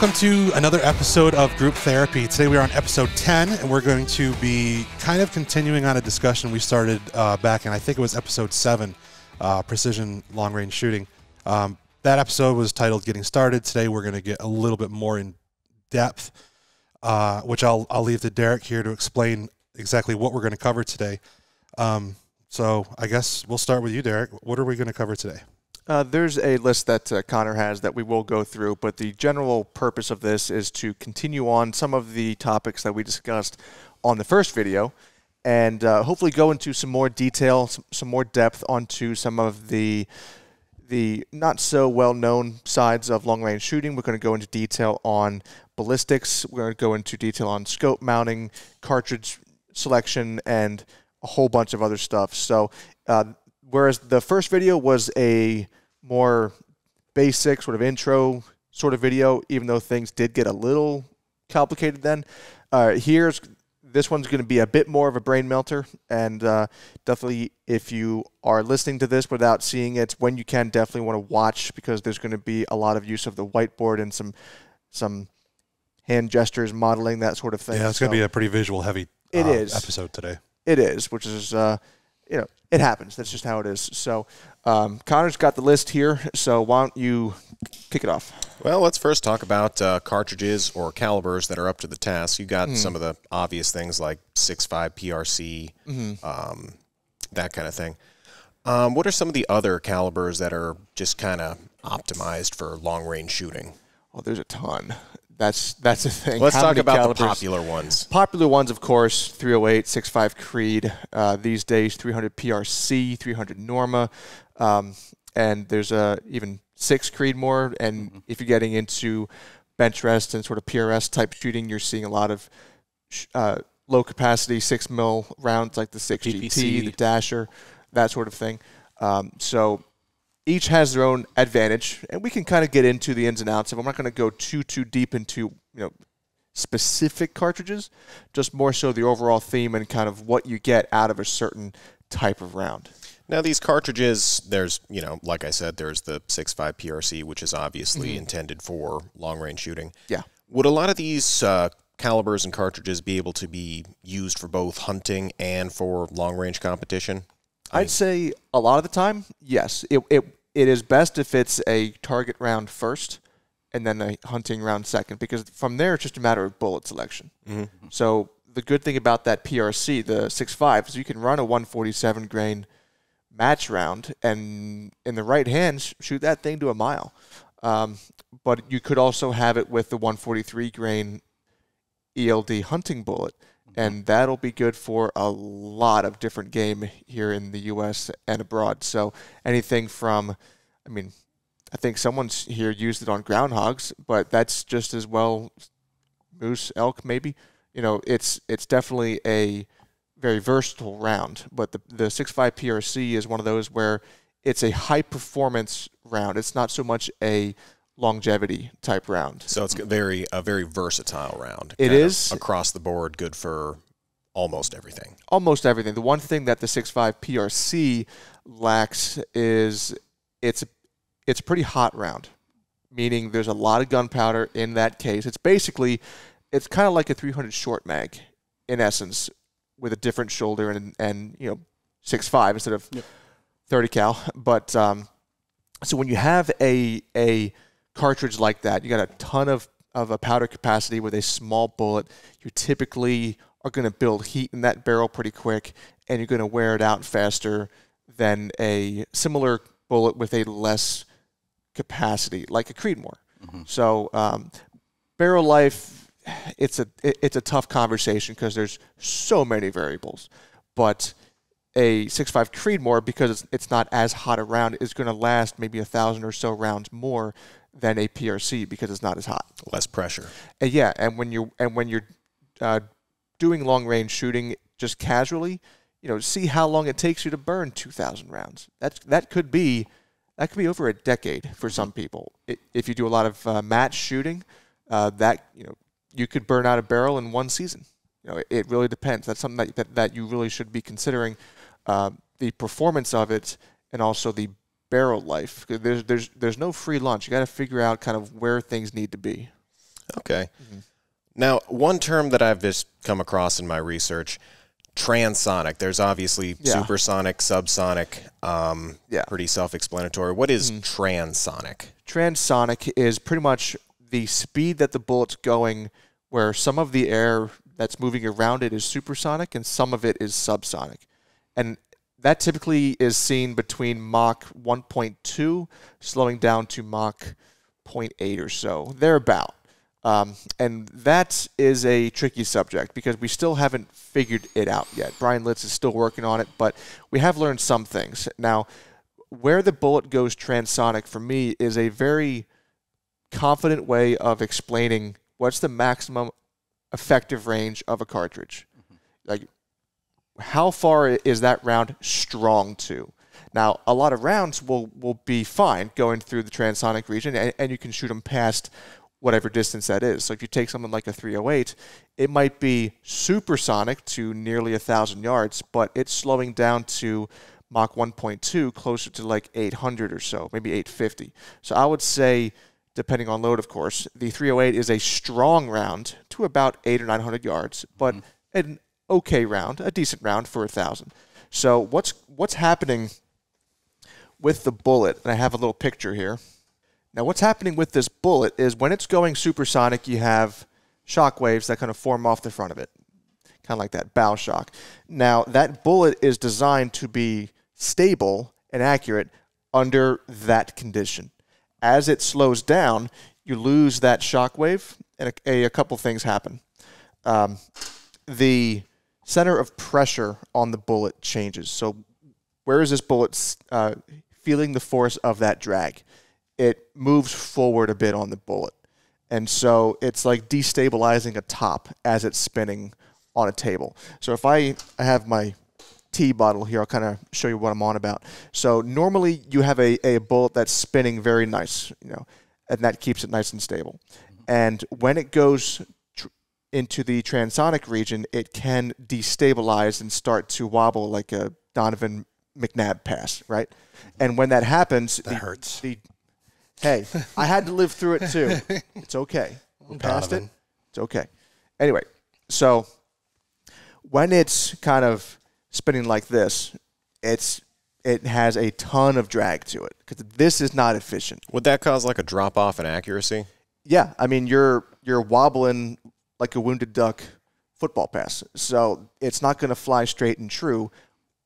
welcome to another episode of Group Therapy. Today we are on episode 10, and we're going to be kind of continuing on a discussion we started back in, I think it was episode 7, precision long-range shooting. That episode was titled Getting Started. Today we're going to get a little bit more in depth, which I'll leave to Derek here to explain exactly what we're going to cover today. So I guess we'll start with you, Derek. What are we going to cover today? There's a list that Connor has that we will go through, but the general purpose of this is to continue on some of the topics that we discussed on the first video and hopefully go into some more detail, some more depth onto some of the not so well-known sides of long-range shooting. We're going to go into detail on ballistics. We're going to go into detail on scope mounting, cartridge selection, and a whole bunch of other stuff. So whereas the first video was a more basic sort of intro sort of video, even though things did get a little complicated then, this one's going to be a bit more of a brain melter, and definitely if you are listening to this without seeing it, when you can, definitely want to watch, because there's going to be a lot of use of the whiteboard and some hand gestures, modeling, that sort of thing. Yeah, it's going to be a pretty visual heavy episode today. It is, which is, it happens. That's just how it is. So Connor's got the list here, so why don't you kick it off? Well, let's first talk about cartridges or calibers that are up to the task. You got some of the obvious things like 6.5 PRC, that kind of thing. What are some of the other calibers that are just kind of optimized for long-range shooting? Well, there's a ton. That's the thing. Let's talk about the popular ones. Popular ones, of course, 308, 6.5 Creed. These days, 300 PRC, 300 Norma, and there's even 6 Creedmoor. And if you're getting into bench rest and sort of PRS type shooting, you're seeing a lot of low capacity 6mm rounds like the 6GT, the Dasher, that sort of thing. So each has their own advantage, and we can kind of get into the ins and outs of them. I'm not going to go too deep into specific cartridges, just more so the overall theme and kind of what you get out of a certain type of round. Now, these cartridges, there's, like I said, there's the 6.5 PRC, which is obviously intended for long-range shooting. Yeah. Would a lot of these calibers and cartridges be able to be used for both hunting and for long-range competition? I'd say a lot of the time, yes. It is best if it's a target round first and then a hunting round second, because from there it's just a matter of bullet selection. So the good thing about that PRC, the 6.5, is you can run a 147 grain match round and in the right hand shoot that thing to a mile. But you could also have it with the 143 grain ELD hunting bullet. And that'll be good for a lot of different game here in the U.S. and abroad. So anything from, I think someone's here used it on groundhogs, but that's just as well moose, elk maybe. It's definitely a very versatile round. But the 6.5 PRC is one of those where it's a high-performance round. It's not so much a longevity type round. So it's a very versatile round. It is across the board, good for almost everything. Almost everything. The one thing that the 6.5 PRC lacks is it's a pretty hot round, meaning there's a lot of gunpowder in that case. It's kind of like a 300 short mag in essence, with a different shoulder and 6.5 instead of 30 cal. But so when you have a cartridge like that, you got a ton of a powder capacity with a small bullet. You typically are going to build heat in that barrel pretty quick, and you're going to wear it out faster than a similar bullet with a less capacity, like a Creedmoor. So barrel life, it's a tough conversation because there's so many variables. But a 6.5 Creedmoor, because it's not as hot a round, is going to last maybe 1,000 or so rounds more than a PRC because it's not as hot. Less pressure. And when you're doing long range shooting just casually, see how long it takes you to burn 2,000 rounds. That could be over a decade for some people. If you do a lot of match shooting, you could burn out a barrel in one season. It really depends. That's something that you really should be considering, the performance of it and also the barrel life. There's no free lunch. You got to figure out kind of where things need to be. Okay. Now, one term that I've just come across in my research, transonic. There's obviously supersonic, subsonic, pretty self-explanatory. What is transonic? Transonic is pretty much the speed that the bullet's going, where some of the air that's moving around it is supersonic and some of it is subsonic. And that typically is seen between Mach 1.2 slowing down to Mach 0.8 or so, thereabout. And that is a tricky subject because we still haven't figured it out yet. Brian Litz is still working on it, but we have learned some things. Now, where the bullet goes transonic for me is a very confident way of explaining what's the maximum effective range of a cartridge. Like, how far is that round strong to? Now, a lot of rounds will be fine going through the transonic region, and you can shoot them past whatever distance that is. So if you take something like a 308, it might be supersonic to nearly 1,000 yards, but it's slowing down to Mach 1.2, closer to like 800 or so, maybe 850. So I would say, depending on load, of course, the 308 is a strong round to about 800 or 900 yards, but an okay round, a decent round for 1,000. So what's happening with the bullet, and I have a little picture here. Now, what's happening with this bullet is when it's going supersonic, you have shock waves that kind of form off the front of it, kind of like that bow shock. Now, that bullet is designed to be stable and accurate under that condition. As it slows down, you lose that shock wave, and a couple things happen. The center of pressure on the bullet changes. So where is this bullet feeling the force of that drag? It moves forward a bit on the bullet. And so it's like destabilizing a top as it's spinning on a table. So if I have my tea bottle here, I'll kind of show you what I'm on about. So normally you have a bullet that's spinning very nice, and that keeps it nice and stable. And when it goes into the transonic region, it can destabilize and start to wobble like a Donovan McNabb pass, right? And when that happens, that hurts. Hey, I had to live through it too. It's okay. We're past it. It's okay. Anyway, so when it's kind of spinning like this, it has a ton of drag to it because this is not efficient. Would that cause like a drop off in accuracy? Yeah, I mean you're wobbling like a wounded duck football pass, so it's not going to fly straight and true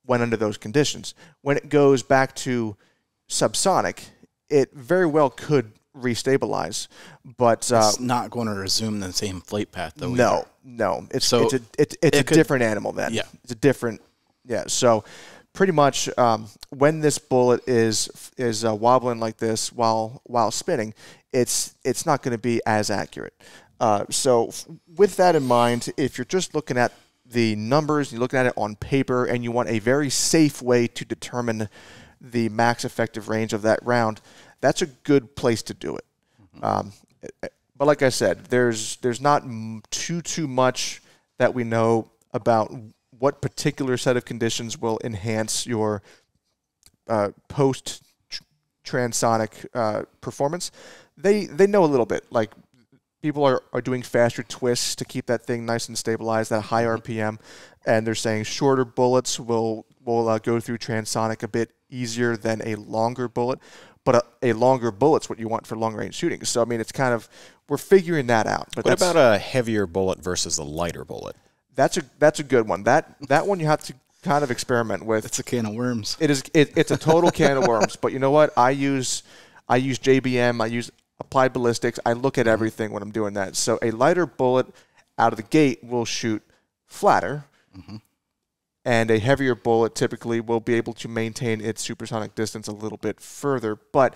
when under those conditions. When it goes back to subsonic, it very well could restabilize, but it's not going to resume the same flight path, though. No, it's a different animal then. Yeah, it's a different. Yeah, so pretty much when this bullet is wobbling like this while spinning, it's not going to be as accurate. So with that in mind, if you're just looking at the numbers, you're looking at it on paper, and you want a very safe way to determine the max effective range of that round, that's a good place to do it. But like I said, there's not too much that we know about what particular set of conditions will enhance your post-transonic performance. They know a little bit. Like, people are doing faster twists to keep that thing nice and stabilized at a high RPM, and they're saying shorter bullets will go through transonic a bit easier than a longer bullet, but a longer bullet's what you want for long-range shooting. So, I mean, it's kind of, we're figuring that out. But what about a heavier bullet versus a lighter bullet? That's a good one. That one you have to kind of experiment with. It's a can of worms. It's a total can of worms. But you know what? I use JBM. I use applied ballistics. I look at everything when I'm doing that. So a lighter bullet out of the gate will shoot flatter. And a heavier bullet typically will be able to maintain its supersonic distance a little bit further. But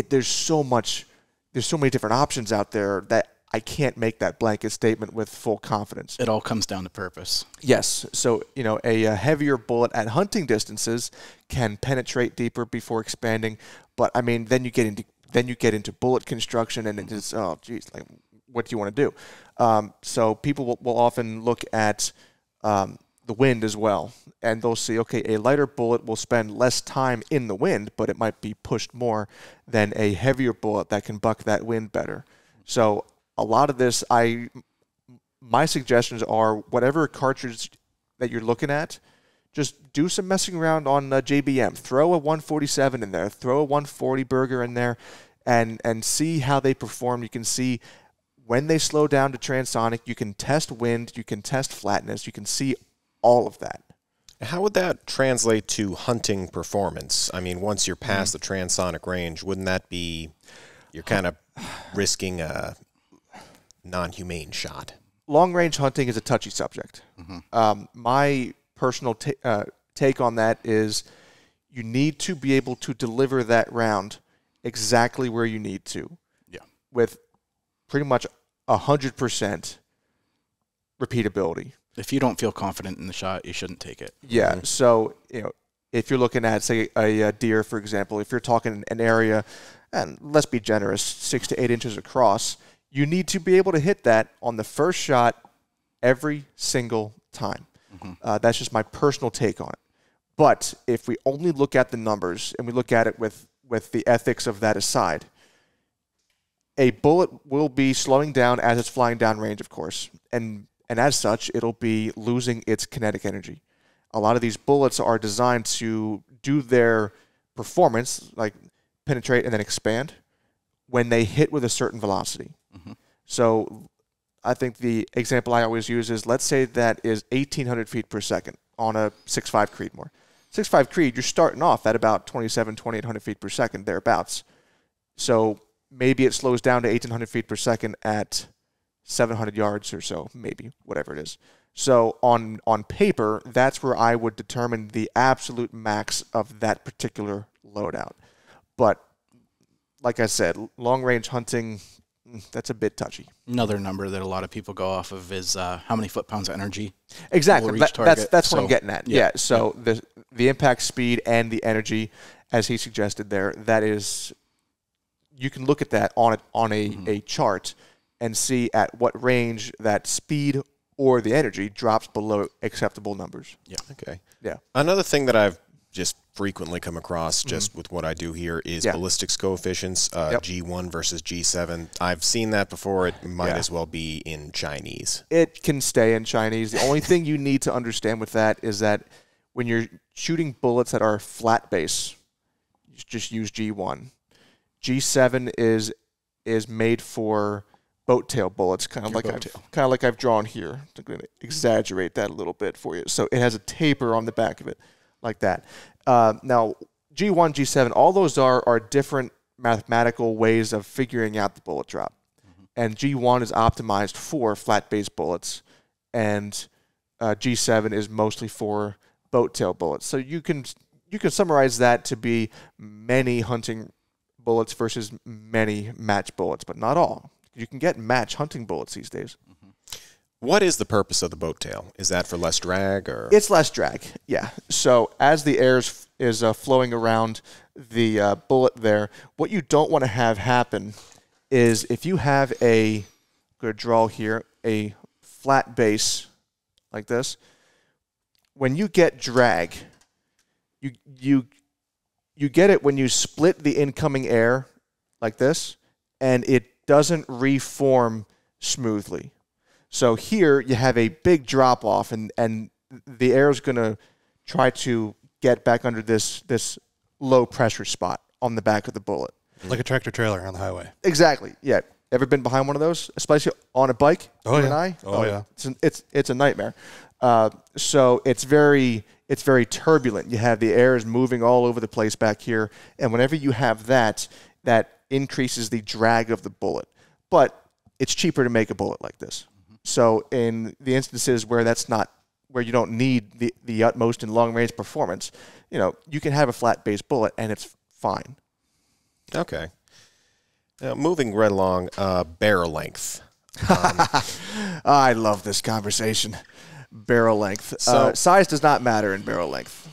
there's so many different options out there that I can't make that blanket statement with full confidence. It all comes down to purpose. Yes. So, a heavier bullet at hunting distances can penetrate deeper before expanding. But, I mean, then you get into bullet construction, and it's, oh, geez, like, what do you want to do? So people will often look at the wind as well, and they'll see, okay, a lighter bullet will spend less time in the wind, but it might be pushed more than a heavier bullet that can buck that wind better. So a lot of this, my suggestions are whatever cartridge that you're looking at, just do some messing around on JBM. Throw a 147 in there. Throw a 140 Burger in there and see how they perform. You can see when they slow down to transonic. You can test wind. You can test flatness. You can see all of that. How would that translate to hunting performance? I mean, once you're past the transonic range, wouldn't that be you're kind of risking a non-humane shot? Long-range hunting is a touchy subject. My personal take on that is you need to be able to deliver that round exactly where you need to. Yeah. With pretty much 100% repeatability. If you don't feel confident in the shot, you shouldn't take it. Yeah. So, if you're looking at, say, a deer, for example, if you're talking an area, and let's be generous, 6 to 8 inches across, you need to be able to hit that on the first shot every single time. That's just my personal take on it. But if we only look at the numbers and we look at it with the ethics of that aside, a bullet will be slowing down as it's flying down range, of course, and as such, it'll be losing its kinetic energy. A lot of these bullets are designed to do their performance, like penetrate and then expand, when they hit with a certain velocity. So I think the example I always use is, let's say that is 1,800 feet per second on a 6.5 Creedmoor. 6.5 Creed, you're starting off at about 2,800 feet per second, thereabouts. So maybe it slows down to 1,800 feet per second at 700 yards or so, maybe, whatever it is. So on paper, that's where I would determine the absolute max of that particular loadout. But like I said, long-range hunting, that's a bit touchy. Another number that a lot of people go off of is how many foot-pounds of energy. Exactly. That's what I'm getting at. Yeah. So the impact speed and the energy, as he suggested there, that is, you can look at that on a chart and see at what range that speed or the energy drops below acceptable numbers. Yeah. Okay. Yeah. Another thing that I've just frequently come across just with what I do here is ballistics coefficients, G1 versus G7. I've seen that before. It might as well be in Chinese. It can stay in Chinese. The only thing you need to understand with that is that when you're shooting bullets that are flat base, you just use G1. G7 is made for boat tail bullets, kind of like I've drawn here. I'm going to exaggerate that a little bit for you. So it has a taper on the back of it, like that. Now, G1, G7, all those are different mathematical ways of figuring out the bullet drop. And G1 is optimized for flat-based bullets, and G7 is mostly for boat tail bullets. So you can summarize that to be many hunting bullets versus many match bullets, but not all. You can get match hunting bullets these days. What is the purpose of the boat tail? Is that for less drag, or? It's less drag, yeah. So as the air is flowing around the bullet there, what you don't want to have happen is if you have I'm going to draw here, a flat base like this, when you get drag, you get it when you split the incoming air like this, and it doesn't reform smoothly. So here you have a big drop off, and the air is going to try to get back under this low pressure spot on the back of the bullet. Like a tractor trailer on the highway. Exactly. Yeah. Ever been behind one of those, especially on a bike? Oh, yeah. Oh, yeah. It's a nightmare. So it's very turbulent. You have the air is moving all over the place back here, and whenever you have that increases the drag of the bullet. But it's cheaper to make a bullet like this. So in the instances where where you don't need the utmost in long range performance, you can have a flat base bullet and it's fine. Okay. Now, moving right along, barrel length. I love this conversation. Barrel length. So, size does not matter in barrel length.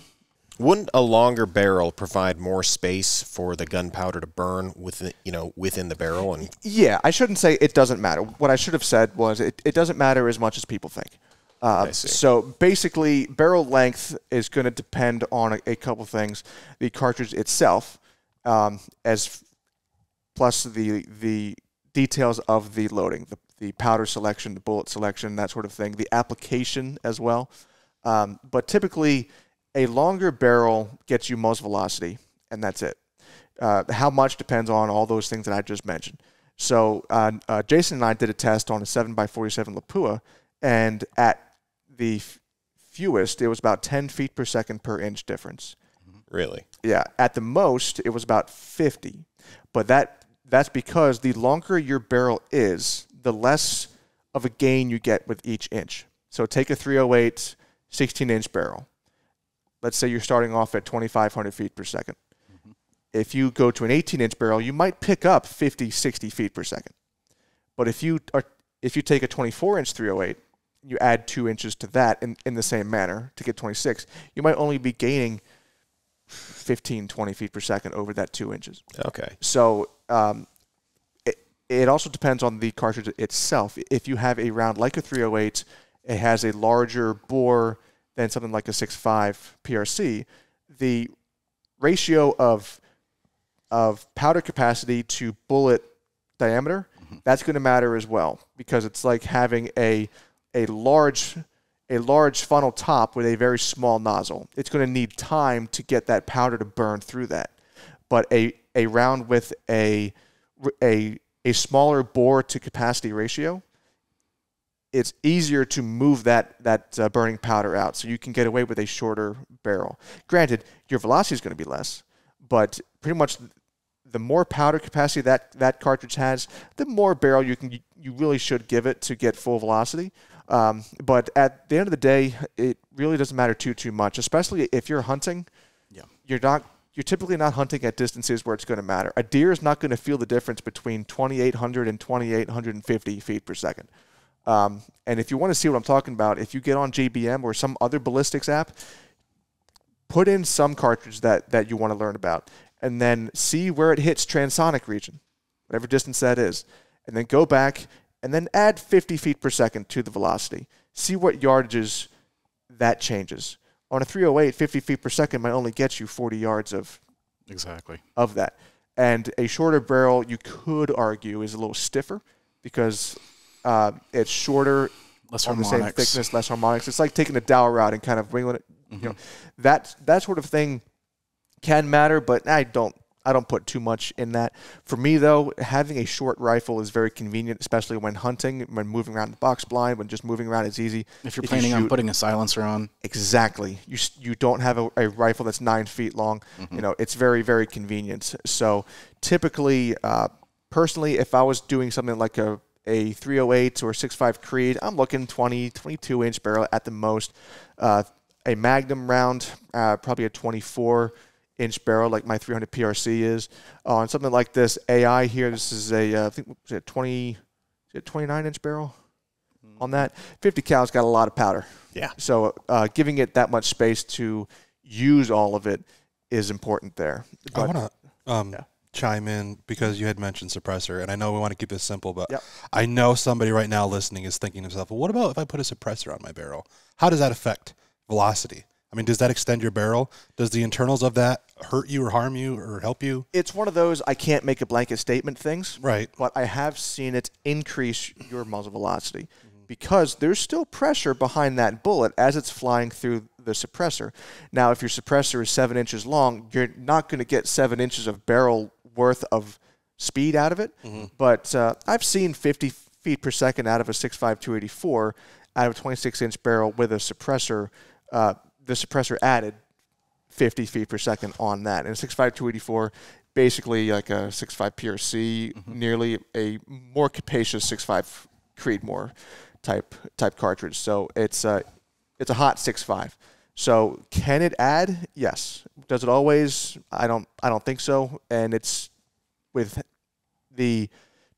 Wouldn't a longer barrel provide more space for the gunpowder to burn within the barrel? And yeah, I shouldn't say it doesn't matter. What I should have said was it doesn't matter as much as people think. I see. So basically, barrel length is going to depend on a couple things: the cartridge itself, plus the details of the loading, the powder selection, the bullet selection, that sort of thing, the application as well. But typically, a longer barrel gets you muzzle velocity, and that's it. How much depends on all those things that I just mentioned. So Jason and I did a test on a 7x47 Lapua, and at the fewest, it was about 10 feet per second per inch difference. Really? Yeah. At the most, it was about 50. But that's because the longer your barrel is, the less of a gain you get with each inch. So take a 308 16-inch barrel. Let's say you're starting off at 2,500 feet per second. If you go to an 18-inch barrel, you might pick up 50, 60 feet per second. But if you take a 24-inch 308, you add 2 inches to that in the same manner to get 26, you might only be gaining 15, 20 feet per second over that 2 inches. Okay. So it also depends on the cartridge itself. If you have a round like a 308, it has a larger bore than something like a 6.5 PRC, the ratio of powder capacity to bullet diameter, that's going to matter as well, because it's like having a large funnel top with a very small nozzle. It's going to need time to get that powder to burn through that. But a round with a smaller bore to capacity ratio, it's easier to move that burning powder out, so you can get away with a shorter barrel. Granted, your velocity is going to be less, but pretty much the more powder capacity that cartridge has, the more barrel you really should give it to get full velocity. But at the end of the day, it really doesn't matter too much, especially if you're hunting. Yeah. You're typically not hunting at distances where it's going to matter. A deer is not going to feel the difference between 2,800 and 2,850 feet per second. And if you want to see what I'm talking about, if you get on JBM or some other ballistics app, put in some cartridge that you want to learn about, and then see where it hits transonic region, whatever distance that is, and then go back and then add 50 feet per second to the velocity. See what yardages that changes. On a 308, 50 feet per second might only get you 40 yards of that. And a shorter barrel, you could argue, is a little stiffer because it's shorter, less on harmonics. The same thickness, less harmonics. It's like taking a dowel rod and kind of wingling it. You know, that sort of thing can matter, but I don't put too much in that. For me, though, having a short rifle is very convenient, especially when hunting, when moving around the box blind, when just moving around is easy. If you're planning on putting a silencer on. Exactly. You don't have a rifle that's 9 feet long. You know, it's very, very convenient. So typically, personally, if I was doing something like a 308 or 6.5 Creed, I'm looking 20, 22-inch barrel at the most. A Magnum round, probably a 24-inch barrel like my 300 PRC is. On something like this AI here, this is I think it's a 29-inch barrel on that. 50 cal's got a lot of powder. Yeah. So giving it that much space to use all of it is important there. But, I want to chime in because you had mentioned suppressor, and I know we want to keep this simple, but Yep. I know somebody right now listening is thinking to themselves, well, what about if I put a suppressor on my barrel? How does that affect velocity? I mean, does that extend your barrel? Does the internals of that hurt you or harm you or help you? It's one of those I can't make a blanket statement things. Right. But I have seen it increase your muzzle velocity because there's still pressure behind that bullet as it's flying through the suppressor. Now, if your suppressor is 7 inches long, you're not going to get 7 inches of barrel worth of speed out of it. But I've seen 50 feet per second out of a 6.5 284 out of a 26-inch barrel with a suppressor. The suppressor added 50 feet per second on that. And a 6.5 284, basically like a 6.5 PRC, nearly a more capacious 6.5 Creedmoor type cartridge. So it's a hot 6.5. So can it add? Yes. Does it always? I don't think so. And it's with the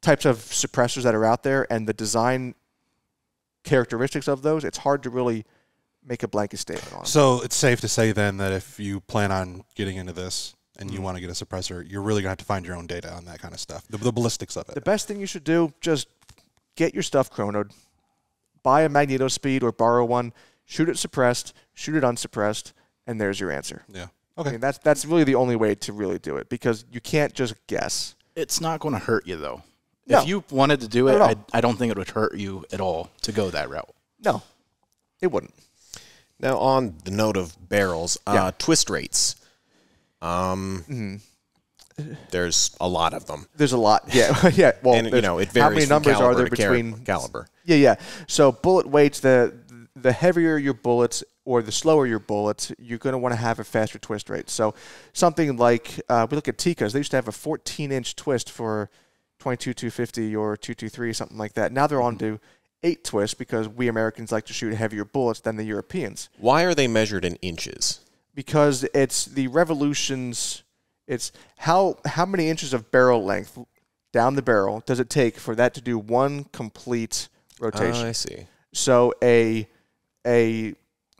types of suppressors that are out there and the design characteristics of those, it's hard to really make a blanket statement on. So it's safe to say then that if you plan on getting into this and you want to get a suppressor, you're really going to have to find your own data on that kind of stuff, the ballistics of it. The best thing you should do, just get your stuff chronoed, buy a magneto speed or borrow one, shoot it suppressed, shoot it unsuppressed, and there's your answer. Yeah. Okay. I mean, that's really the only way to really do it because you can't just guess. It's not going to hurt you, though. No. If you wanted to do Not it, at all. I don't think it would hurt you at all to go that route. No, it wouldn't. Now, on the note of barrels, Yeah. twist rates. There's a lot of them. There's a lot. Yeah, yeah. Well, And, you know, it varies how many from numbers are caliber there to between caliber. Yeah, yeah. So bullet weights, the heavier your bullets or the slower your bullets, you're going to want to have a faster twist rate. So something like we look at Tikas, they used to have a 14-inch twist for 22-250 or 223, something like that. Now they're on to 8 twists because we Americans like to shoot heavier bullets than the Europeans. Why are they measured in inches? Because it's the revolutions. It's how many inches of barrel length down the barrel does it take for that to do one complete rotation? I see. So a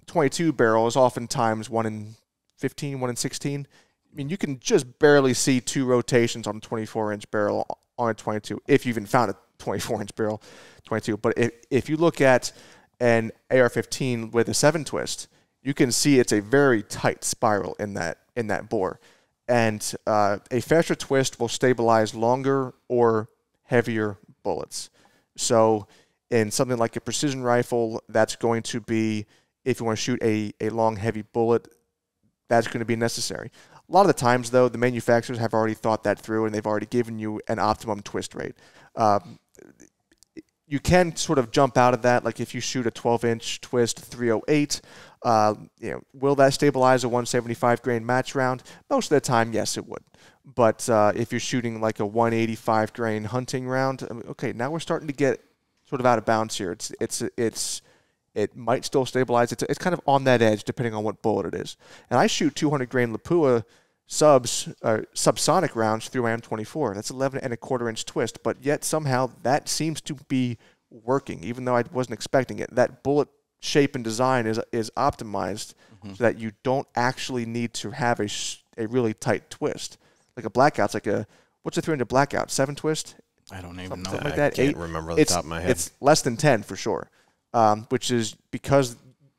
22 barrel is oftentimes 1 in 15, 1 in 16. I mean, you can just barely see 2 rotations on a 24-inch barrel on a 22, if you even found a 24-inch barrel 22. But if you look at an AR-15 with a 7 twist, you can see it's a very tight spiral in that bore. And a faster twist will stabilize longer or heavier bullets. So in something like a precision rifle, that's going to be, if you want to shoot a long, heavy bullet, that's going to be necessary. A lot of the times, though, the manufacturers have already thought that through, and they've already given you an optimum twist rate. You can sort of jump out of that, like if you shoot a 12-inch twist 308, will that stabilize a 175 grain match round? Most of the time, yes, it would. But if you're shooting like a 185 grain hunting round, okay, now we're starting to get sort of out of bounds here. It might still stabilize. It's kind of on that edge depending on what bullet it is. And I shoot 200 grain Lapua subsonic rounds through my M24. That's 11 1/4 inch twist, but yet somehow that seems to be working, even though I wasn't expecting it. That bullet shape and design is optimized so that you don't actually need to have a really tight twist. Like a blackout's like what's the 300 blackout? 7 twist? I don't even know. Something like that. I can't 8? remember off the top of my head. It's less than 10 for sure, which is because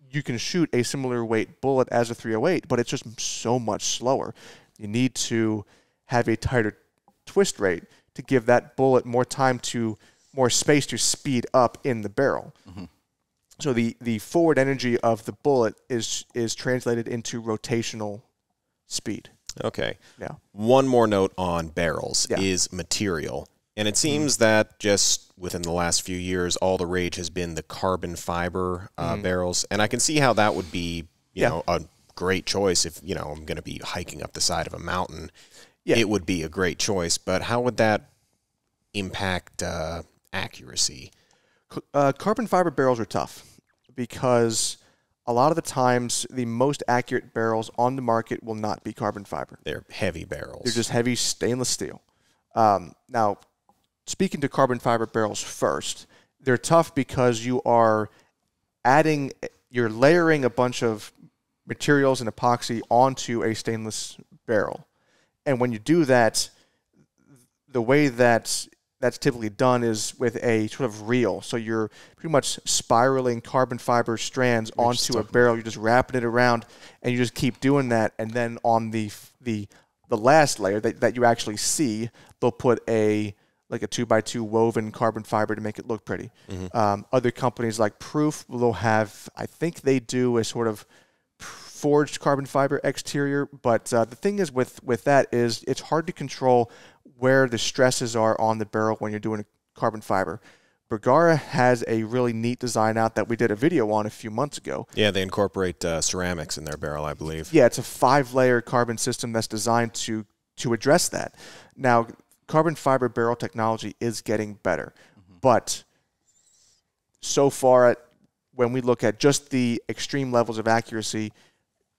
you can shoot a similar weight bullet as a 308, but it's just so much slower. You need to have a tighter twist rate to give that bullet more space to speed up in the barrel. So the forward energy of the bullet is translated into rotational speed. Okay. Yeah. One more note on barrels Yeah. is material. And it seems that just within the last few years, all the rage has been the carbon fiber barrels. And I can see how that would be, you know, a great choice if, I'm going to be hiking up the side of a mountain. Yeah. It would be a great choice. But how would that impact accuracy? Carbon fiber barrels are tough because a lot of the times the most accurate barrels on the market will not be carbon fiber. They're heavy barrels. They're just heavy stainless steel. Now, speaking to carbon fiber barrels first, they're tough because you're layering a bunch of materials and epoxy onto a stainless barrel. And when you do that, the way that's typically done is with a sort of reel. So you're pretty much spiraling carbon fiber strands onto a barrel. You're just wrapping it around, and you just keep doing that. And then on the last layer that you actually see, they'll put like a 2x2 woven carbon fiber to make it look pretty. Other companies like Proof will have, I think they do a sort of forged carbon fiber exterior, but the thing is with that is it's hard to control where the stresses are on the barrel when you're doing a carbon fiber. Bergara has a really neat design out that we did a video on a few months ago. Yeah, they incorporate ceramics in their barrel, I believe. Yeah, it's a 5-layer carbon system that's designed to address that. Now, carbon fiber barrel technology is getting better, but so far, when we look at just the extreme levels of accuracy,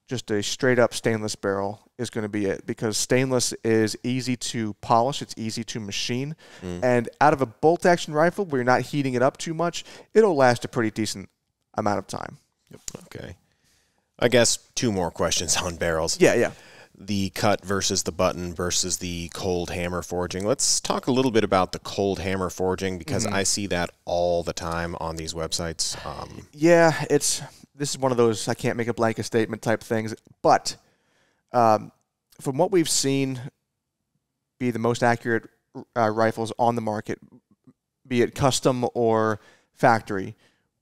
just a straight-up stainless barrel is going to be it, because stainless is easy to polish, it's easy to machine, and out of a bolt-action rifle where you're not heating it up too much, it'll last a pretty decent amount of time. Okay. I guess 2 more questions on barrels. Yeah. The cut versus the button versus the cold hammer forging. Let's talk a little bit about the cold hammer forging, because I see that all the time on these websites. Yeah, this is one of those I can't make a blanket statement type things, but from what we've seen be the most accurate rifles on the market, be it custom or factory,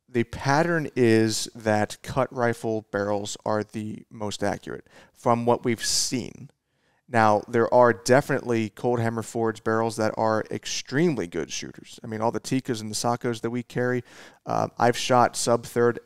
the pattern is that cut rifle barrels are the most accurate from what we've seen. Now, there are definitely cold hammer forged barrels that are extremely good shooters. I mean, all the Tikkas and the Sakos that we carry, I've shot sub-third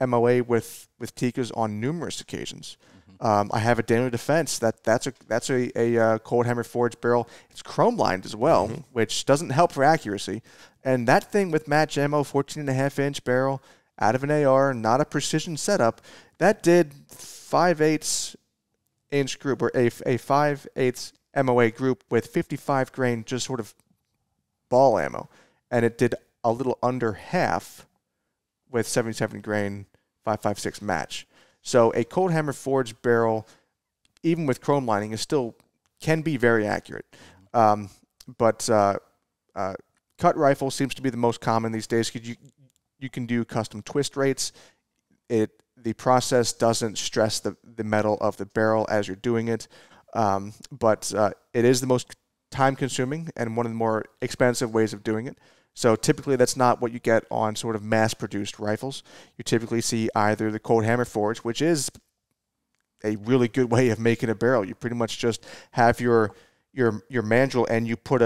MOA with Tikkas on numerous occasions. I have a Daniel Defense that's a cold hammer forged barrel. It's chrome lined as well, which doesn't help for accuracy. And that thing with match ammo, 14.5-inch barrel out of an AR, not a precision setup, that did 5/8 inch group, or a 5/8 MOA group with 55 grain just sort of ball ammo, and it did a little under half with 77 grain 5.56 match. So a cold hammer forged barrel, even with chrome lining, is still can be very accurate. But cut rifle seems to be the most common these days because you can do custom twist rates. The process doesn't stress the metal of the barrel as you're doing it, but it is the most time-consuming and one of the more expensive ways of doing it. So typically that's not what you get on sort of mass-produced rifles. You typically see either the cold hammer forge, which is a really good way of making a barrel. You pretty much just have your mandrel and you put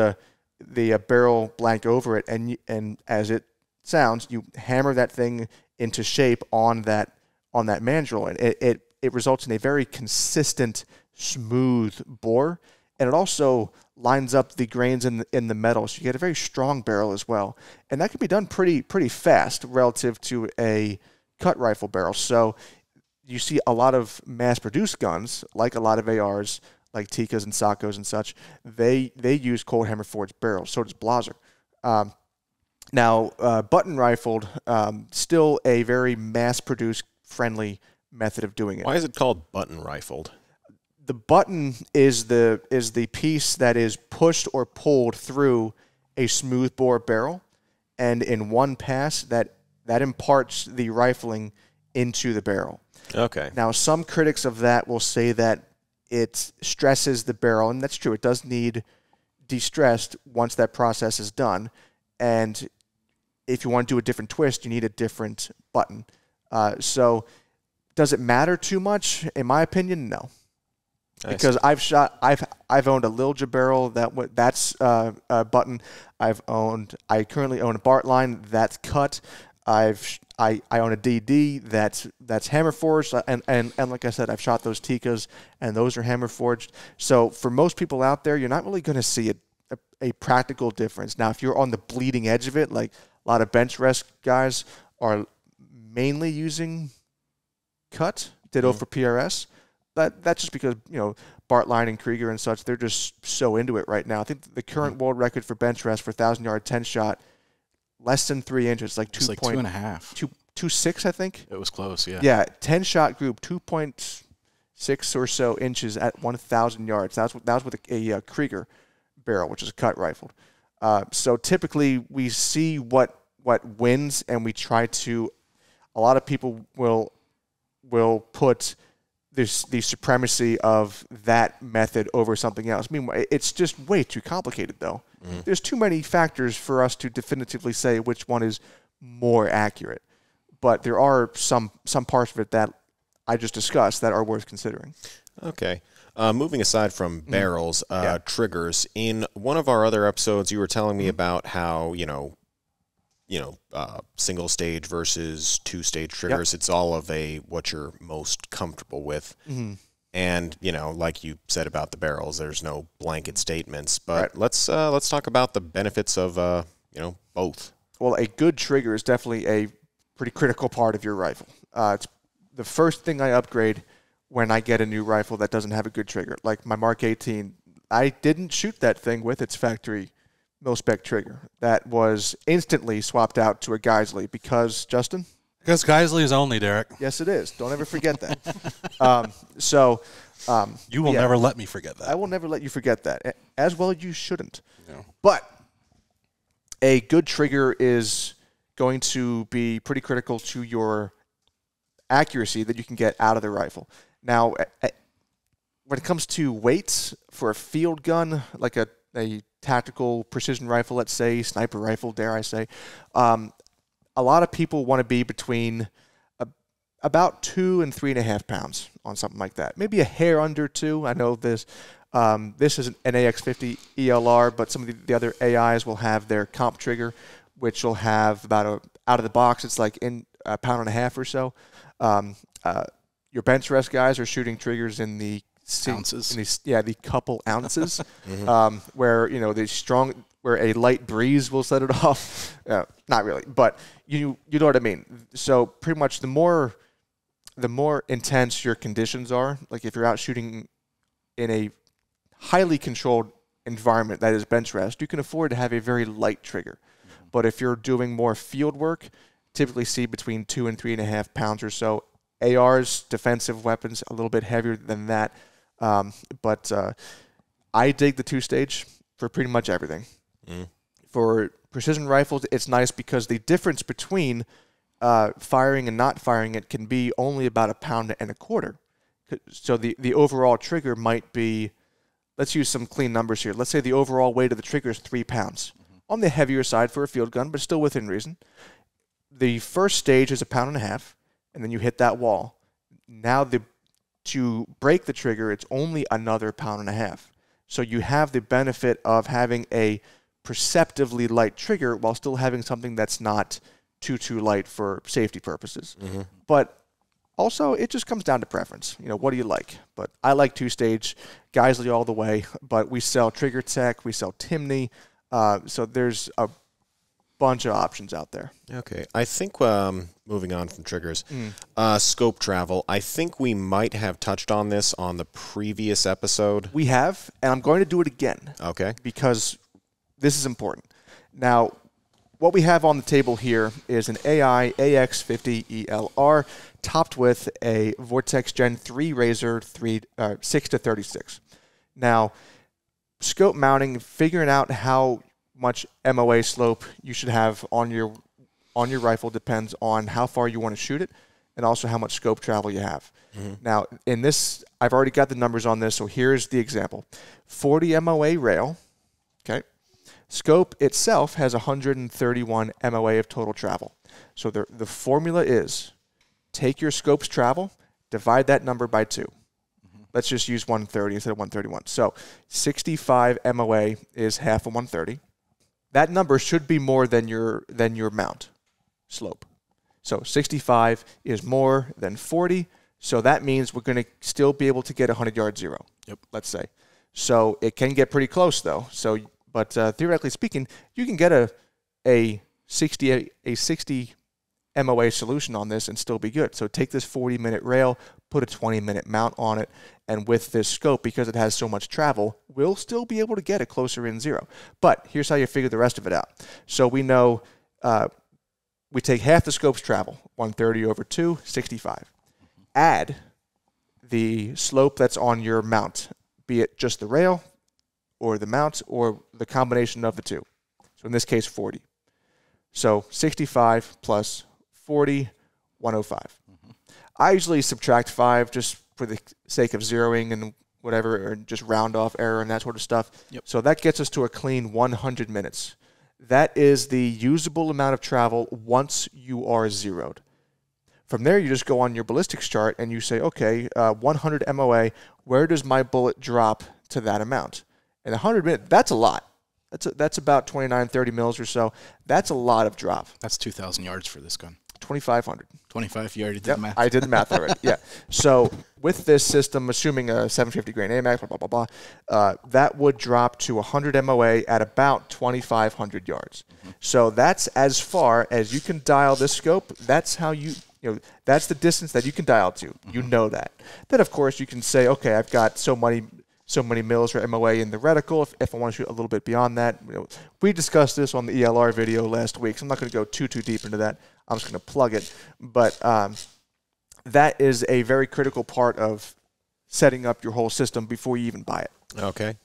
the barrel blank over it, and as it sounds, you hammer that thing into shape on that mandrel, and it results in a very consistent, smooth bore, and it also lines up the grains in the metal, so you get a very strong barrel as well. And that can be done pretty fast relative to a cut rifle barrel. So you see a lot of mass-produced guns, like a lot of ARs, like Tikkas and Sakos and such. They use cold hammer forged barrels. So does Blaser. Now, button rifled, still a very mass-produced, friendly method of doing it. Why is it called button rifled? The button is the piece that is pushed or pulled through a smooth bore barrel, and in one pass that imparts the rifling into the barrel. Okay. Now, some critics of that will say that it stresses the barrel, and that's true. It does need de-stressed once that process is done, and if you want to do a different twist, you need a different button. So does it matter too much? In my opinion, no. Because I've owned a Lilja barrel that's a button. I currently own a Bart line that's cut. I own a DD that's hammer forged, and like I said, I've shot those Tikkas, and those are hammer forged. So for most people out there, you're not really going to see a practical difference. Now, if you're on the bleeding edge of it, like a lot of bench rest guys are mainly using cut, ditto for PRS. That's just because, Bartline and Krieger and such, they're just so into it right now. I think the current world record for bench rest for 1,000-yard 10-shot, less than 3 inches, like 2.5. 2.6, I think. It was close, yeah. Yeah, 10-shot group, 2.6 or so inches at 1,000 yards. That was with a Krieger barrel, which is a cut rifled. So typically we see what wins, and we try to. A lot of people will put the supremacy of that method over something else. I mean, it's just way too complicated, though. There's too many factors for us to definitively say which one is more accurate. But there are some parts of it that I just discussed that are worth considering. Okay. Moving aside from barrels, triggers. In one of our other episodes, you were telling me about how, single stage versus two-stage triggers. Yep. It's all of what you're most comfortable with. And, like you said about the barrels, there's no blanket statements. But let's talk about the benefits of, both. Well, a good trigger is definitely a pretty critical part of your rifle. It's the first thing I upgrade when I get a new rifle that doesn't have a good trigger. Like my Mark 18, I didn't shoot that thing with its factory mil-spec trigger. That was instantly swapped out to a Geisley because, Justin? Because Geisley is only, Derek. Yes, it is. Don't ever forget that. You will never let me forget that. I will never let you forget that. As well, you shouldn't. No. But a good trigger is going to be pretty critical to your accuracy that you can get out of the rifle. Now, when it comes to weights for a field gun, like a a tactical precision rifle, let's say, sniper rifle, dare I say, a lot of people want to be between about 2 and 3.5 pounds on something like that. Maybe a hair under 2. I know this is an AX50 ELR, but some of the other AIs will have their comp trigger, which will have out of the box, it's like in a pound and a half or so. Your bench rest guys are shooting triggers in the ounces. The couple ounces, where where a light breeze will set it off. Not really, but you know what I mean. So pretty much the more intense your conditions are, like if you're out shooting in a highly controlled environment that is bench rest, you can afford to have a very light trigger. But if you're doing more field work, typically see between 2 and 3.5 pounds or so. ARs, defensive weapons, a little bit heavier than that. But I dig the 2-stage for pretty much everything. For precision rifles, it's nice because the difference between firing and not firing it can be only about 1.25 pounds. So the overall trigger might be, let's use some clean numbers here. Let's say the overall weight of the trigger is 3 pounds. On the heavier side for a field gun, but still within reason. The first stage is 1.5 pounds, and then you hit that wall. Now to break the trigger, it's only another 1.5 pounds. So you have the benefit of having a perceptively light trigger while still having something that's not too light for safety purposes. But also, it just comes down to preference. What do you like? But I like 2-stage, Geisley all the way. But we sell Trigger Tech, we sell Timney. So there's a bunch of options out there. Okay. I think moving on from triggers, scope travel, I think we might have touched on this on the previous episode. We have, and I'm going to do it again. Okay. Because this is important. Now, what we have on the table here is an AI AX50 ELR topped with a Vortex Gen 3 Razor 6-36. Now, scope mounting, figuring out how much MOA slope you should have on your rifle depends on how far you want to shoot it and also how much scope travel you have. Now, in this, I've already got the numbers on this, so here's the example. 40 MOA rail, okay? Scope itself has 131 MOA of total travel. So the formula is take your scope's travel, divide that number by 2. Let's just use 130 instead of 131. So 65 MOA is half of 130. That number should be more than your mount slope. So 65 is more than 40. So that means we're going to still be able to get 100 yard zero. Let's say. So it can get pretty close though. But theoretically speaking, you can get a 60 MOA solution on this and still be good. So take this 40-minute rail, put a 20-minute mount on it, and with this scope, because it has so much travel, we'll still be able to get it closer in zero. But here's how you figure the rest of it out. So we know we take half the scope's travel, 130 over 2, 65. Add the slope that's on your mount, be it just the rail or the mount or the combination of the two. So in this case, 40. So 65 plus 40, 105. I usually subtract 5 just for the sake of zeroing and whatever, or just round off error and that sort of stuff. So that gets us to a clean 100 minutes. That is the usable amount of travel once you are zeroed. From there, you just go on your ballistics chart and you say, okay, 100 MOA, where does my bullet drop to that amount? And 100 minutes, that's a lot. That's about 29, 30 mils or so. That's a lot of drop. That's 2,000 yards for this gun. 2,500. 25, you already did the math. I did the math already, yeah. So with this system, assuming a 750 grain AMAX, blah, blah, blah, blah, that would drop to 100 MOA at about 2,500 yards. So that's as far as you can dial this scope. That's how that's the distance that you can dial to. You know that. Then, of course, you can say, okay, I've got so many mils for MOA in the reticle. If I want to shoot a little bit beyond that, we discussed this on the ELR video last week, so I'm not going to go too deep into that. I'm just going to plug it. But that is a very critical part of setting up your whole system before you even buy it. Okay.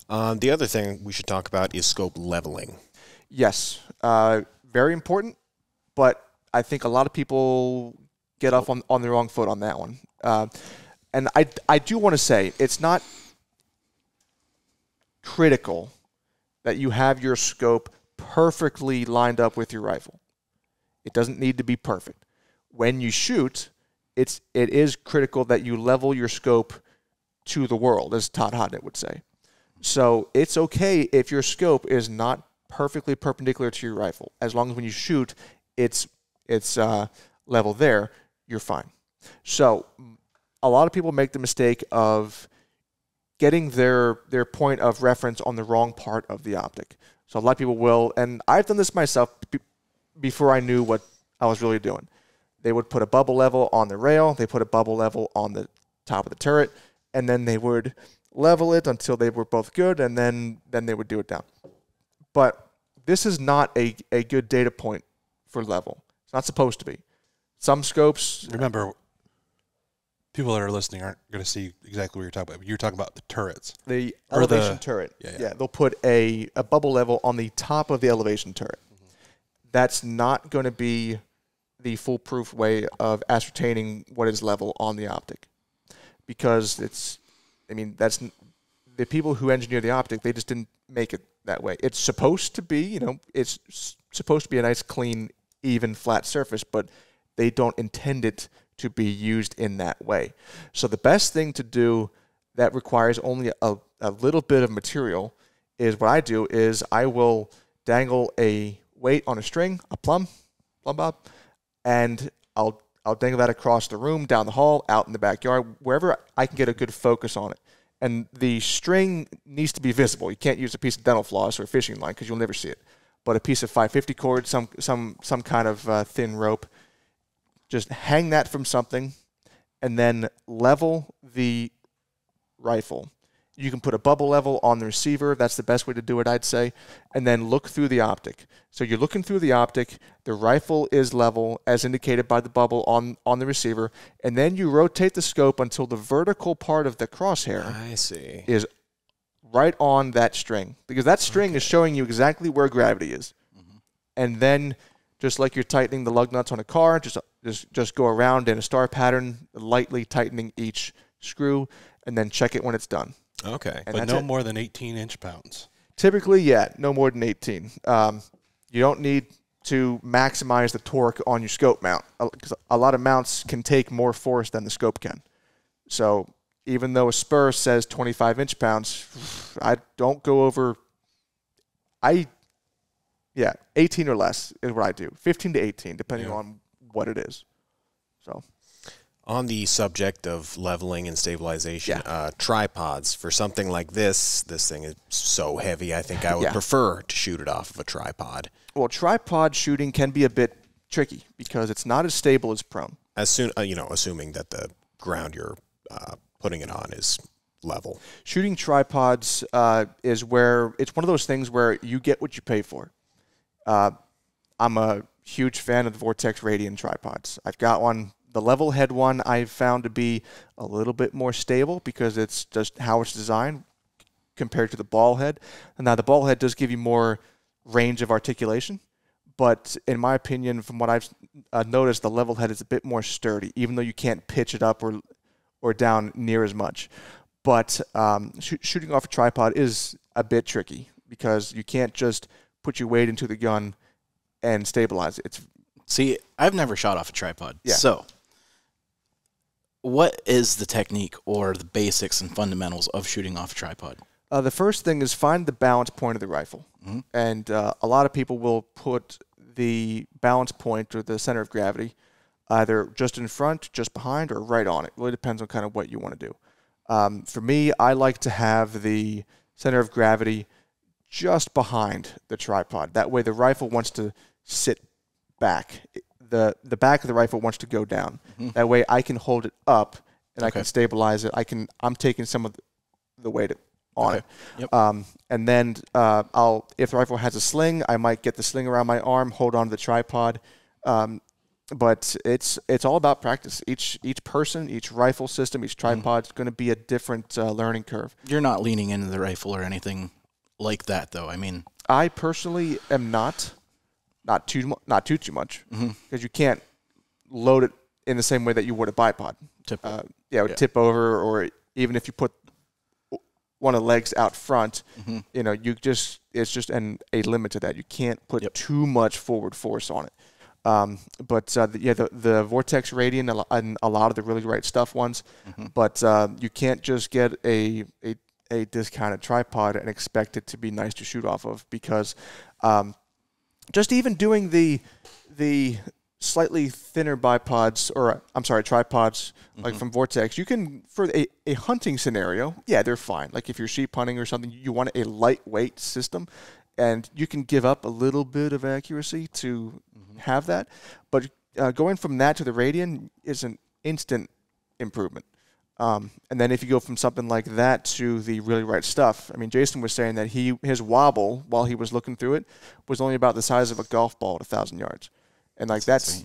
The other thing we should talk about is scope leveling. Yes. Very important, but I think a lot of people get off on the wrong foot on that one. And I do want to say it's not critical that you have your scope perfectly lined up with your rifle. It doesn't need to be perfect. When you shoot, it is critical that you level your scope to the world, as Todd Hodnett would say. So it's okay if your scope is not perfectly perpendicular to your rifle. As long as when you shoot, it's level there, you're fine. So a lot of people make the mistake of getting their point of reference on the wrong part of the optic. So a lot of people will, and I've done this myself before I knew what I was really doing. They would put a bubble level on the rail, they put a bubble level on the top of the turret, and then they would level it until they were both good, and then they would do it down. But this is not a good data point for level. It's not supposed to be. Some scopes... Remember, people that are listening aren't going to see exactly what you're talking about. You're talking about the turrets. The elevation turret. Yeah, they'll put a bubble level on the top of the elevation turret. Mm-hmm. That's not going to be the foolproof way of ascertaining what is level on the optic. Because that's the people who engineer the optic, they just didn't make it that way. It's supposed to be, it's supposed to be a nice, clean, even, flat surface, but they don't intend it to be used in that way. So the best thing to do that requires only a little bit of material is what I do is I will dangle a weight on a string, a plumb bob, and I'll dangle that across the room, down the hall, out in the backyard, wherever I can get a good focus on it. And the string needs to be visible. You can't use a piece of dental floss or a fishing line because you'll never see it. But a piece of 550 cord, some kind of thin rope, just hang that from something and then level the rifle. You can put a bubble level on the receiver. That's the best way to do it, I'd say. And then look through the optic. So you're looking through the optic. The rifle is level, as indicated by the bubble on the receiver. And then you rotate the scope until the vertical part of the crosshair is right on that string. Because that string is showing you exactly where gravity is. Mm-hmm. And then, just like you're tightening the lug nuts on a car, just go around in a star pattern, lightly tightening each screw, and then check it when it's done. Okay. And but no more than 18 inch-pounds. Typically, yeah, no more than 18. You don't need to maximize the torque on your scope mount because a lot of mounts can take more force than the scope can. So even though a spur says 25 inch-pounds, I don't go over 18 or less is what I do. 15 to 18, depending on what it is. So. On the subject of leveling and stabilization, tripods, for something like this thing is so heavy, I think I would prefer to shoot it off of a tripod. Well, tripod shooting can be a bit tricky because it's not as stable as prone. Assuming that the ground you're putting it on is level. Shooting tripods is where it's one of those things where you get what you pay for. I'm a huge fan of the Vortex Radian tripods. I've got one. The level head one I've found to be a little bit more stable because it's just how it's designed compared to the ball head. And now the ball head does give you more range of articulation, but in my opinion, from what I've noticed, the level head is a bit more sturdy, even though you can't pitch it up or down near as much. But shooting off a tripod is a bit tricky because you can't just put your weight into the gun and stabilize it. See, I've never shot off a tripod. Yeah. So what is the technique or the basics and fundamentals of shooting off a tripod? The first thing is find the balance point of the rifle. Mm-hmm. And a lot of people will put the balance point or the center of gravity either just in front, just behind, or right on it. It really depends on kind of what you want to do. For me, I like to have the center of gravity just behind the tripod. That way the rifle wants to sit back. The back of the rifle wants to go down. Mm-hmm. That way I can hold it up and I can stabilize it. I'm taking some of the weight on it. Yep. And then if the rifle has a sling, I might get the sling around my arm, hold on to the tripod. But it's all about practice. Each person, each rifle system, each tripod is going to be a different learning curve. You're not leaning into the rifle or anything like that, though. I mean, I personally am not too much, because you can't load it in the same way that you would a bipod. It would tip over, or even if you put one of the legs out front, it's just a limit to that. You can't put too much forward force on it. The Vortex Radian and a lot of the really right stuff ones, but you can't just get a discounted tripod and expect it to be nice to shoot off of, because just even doing the slightly thinner tripods, like from Vortex, you can, for a hunting scenario, they're fine. Like if you're sheep hunting or something, you want a lightweight system, and you can give up a little bit of accuracy to have that. But going from that to the Radian is an instant improvement. And then if you go from something like that to the really right stuff, I mean, Jason was saying that his wobble while he was looking through it was only about the size of a golf ball at 1,000 yards. And like that's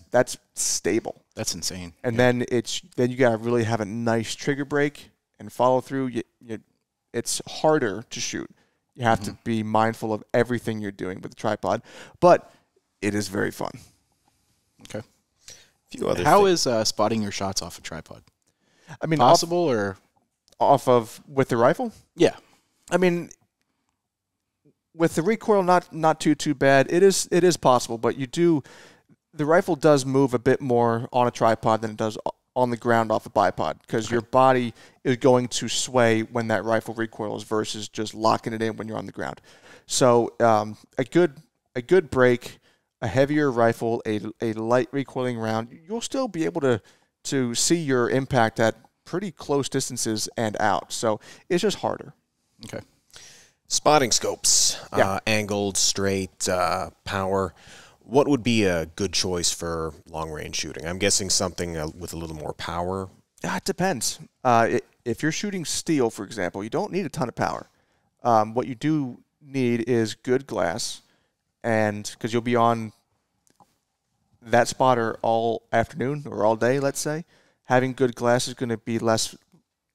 stable. That's insane. And then you got to really have a nice trigger break and follow through. It's harder to shoot. You have to be mindful of everything you're doing with the tripod, but it is very fun. Okay. How is spotting your shots off a tripod? I mean, possible or off of with the rifle? Yeah. I mean, with the recoil, not too bad. It is possible, but the rifle does move a bit more on a tripod than it does on the ground off a bipod, because your body is going to sway when that rifle recoils versus just locking it in when you're on the ground. So a good break, a heavier rifle, a light recoiling round, you'll still be able to see your impact at pretty close distances and out. So it's just harder. Okay. Spotting scopes, angled, straight, power. What would be a good choice for long-range shooting? I'm guessing something with a little more power. It depends. If you're shooting steel, for example, you don't need a ton of power. What you do need is good glass, and because you'll be on that spotter all afternoon or all day, let's say, having good glass is going to be less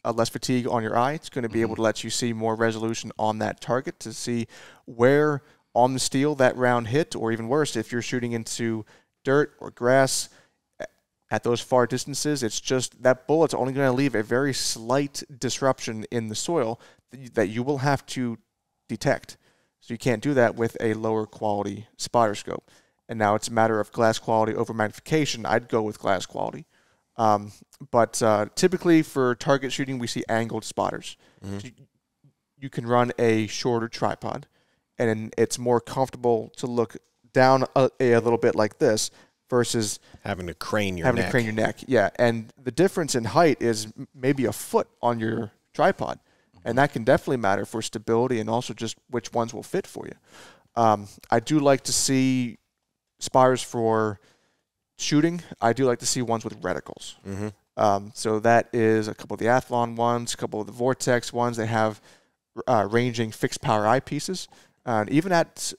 fatigue on your eye. It's going to be able to let you see more resolution on that target to see where on the steel that round hit, or even worse, if you're shooting into dirt or grass at those far distances, it's just that bullet's only going to leave a very slight disruption in the soil that you will have to detect. So you can't do that with a lower quality spotter scope. And now it's a matter of glass quality over magnification. I'd go with glass quality. But typically for target shooting, we see angled spotters. So you can run a shorter tripod, and it's more comfortable to look down a little bit like this versus having to crane your neck. Yeah, and the difference in height is maybe a foot on your tripod, and that can definitely matter for stability and also just which ones will fit for you. I do like to see spotters for shooting. I do like to see ones with reticles. So that is a couple of the Athlon ones, a couple of the Vortex ones. They have ranging fixed power eyepieces. And even at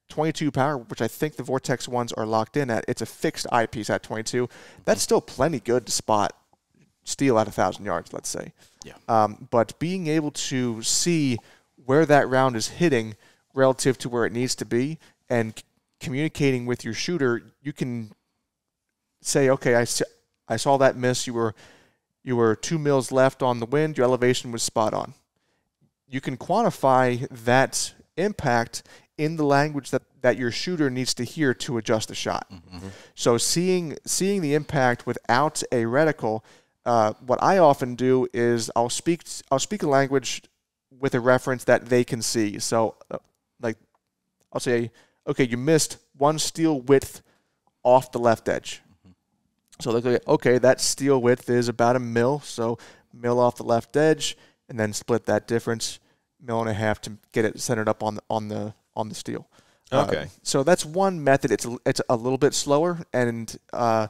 22 power, which I think the Vortex ones are locked in at, it's a fixed eyepiece at 22. That's still plenty good to spot steel at 1,000 yards, let's say. Yeah. But being able to see where that round is hitting relative to where it needs to be, and communicating with your shooter, you can say, okay, I saw that miss. You were 2 mils left on the wind. Your elevation was spot on. You can quantify that impact in the language that your shooter needs to hear to adjust the shot. So seeing the impact without a reticle, what I often do is I'll speak a language with a reference that they can see. So like I'll say, okay, you missed 1 steel width off the left edge. So they'll go, okay, that steel width is about 1 mil, so mil off the left edge, and then split that difference 1.5 mils to get it centered up on the steel. Okay. So that's one method. It's a little bit slower, and I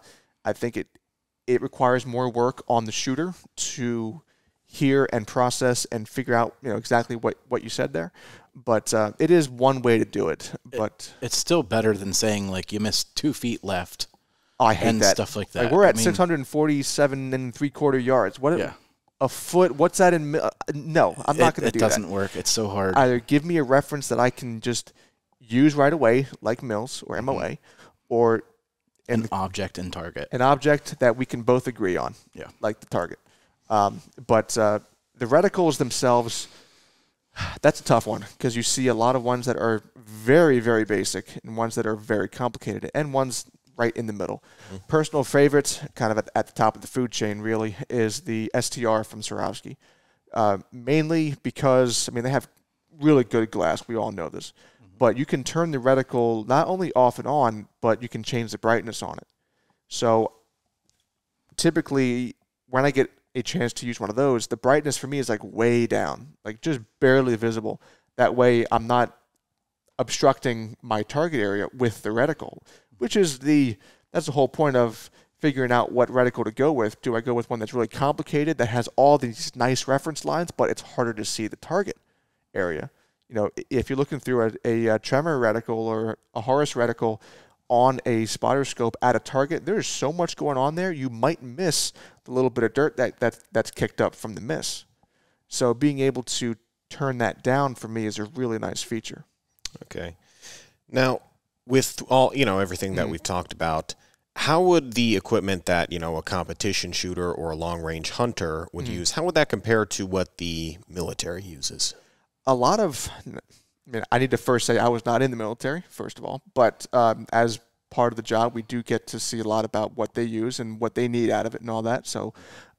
think it requires more work on the shooter to hear and process and figure out exactly what you said there. But it is one way to do it. But it's still better than saying like you missed 2 feet left. I hate and that stuff like that. Like we're at 647 3/4 yards. A foot? What's that in? No, I'm not going to do that. It doesn't work. It's so hard. Either give me a reference that I can just use right away, like mils or MOA, or an object and target. An object that we can both agree on, like the target. But the reticles themselves, That's a tough one because you see a lot of ones that are very, very basic and ones that are very complicated and ones right in the middle. Mm-hmm. Personal favorites, kind of at the top of the food chain, really, is the STR from Swarovski. Mainly because, I mean, they have really good glass. We all know this. Mm-hmm. But you can turn the reticle not only off and on, but you can change the brightness on it. So typically, when I get a chance to use one of those, the brightness for me is like way down, like just barely visible. That way I'm not obstructing my target area with the reticle, which is that's the whole point of figuring out what reticle to go with. Do I go with one that's really complicated, that has all these nice reference lines, but it's harder to see the target area? You know, if you're looking through a Tremor reticle or a Horus reticle on a spotter scope at a target, there's so much going on there, you might miss the little bit of dirt that's kicked up from the miss. So being able to turn that down for me is a really nice feature. Okay. Now, with all, everything that we've talked about, how would the equipment that, a competition shooter or a long-range hunter would use, how would that compare to what the military uses? I need to first say I was not in the military, first of all, but as part of the job, we do get to see a lot about what they use and what they need out of it and all that. So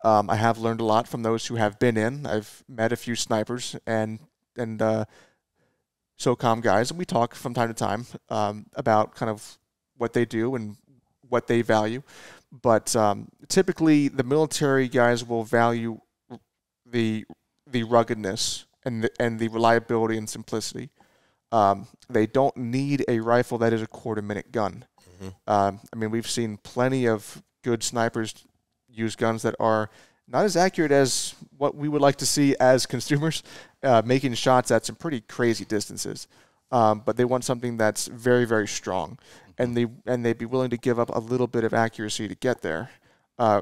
I have learned a lot from those who have been in. I've met a few snipers and SOCOM guys, and we talk from time to time about kind of what they do and what they value. But typically, the military guys will value the ruggedness and the reliability and simplicity. They don't need a rifle that is a quarter-minute gun. Mm-hmm. We've seen plenty of good snipers use guns that are not as accurate as what we would like to see as consumers, making shots at some pretty crazy distances. But they want something that's very, very strong, and they'd be willing to give up a little bit of accuracy to get there.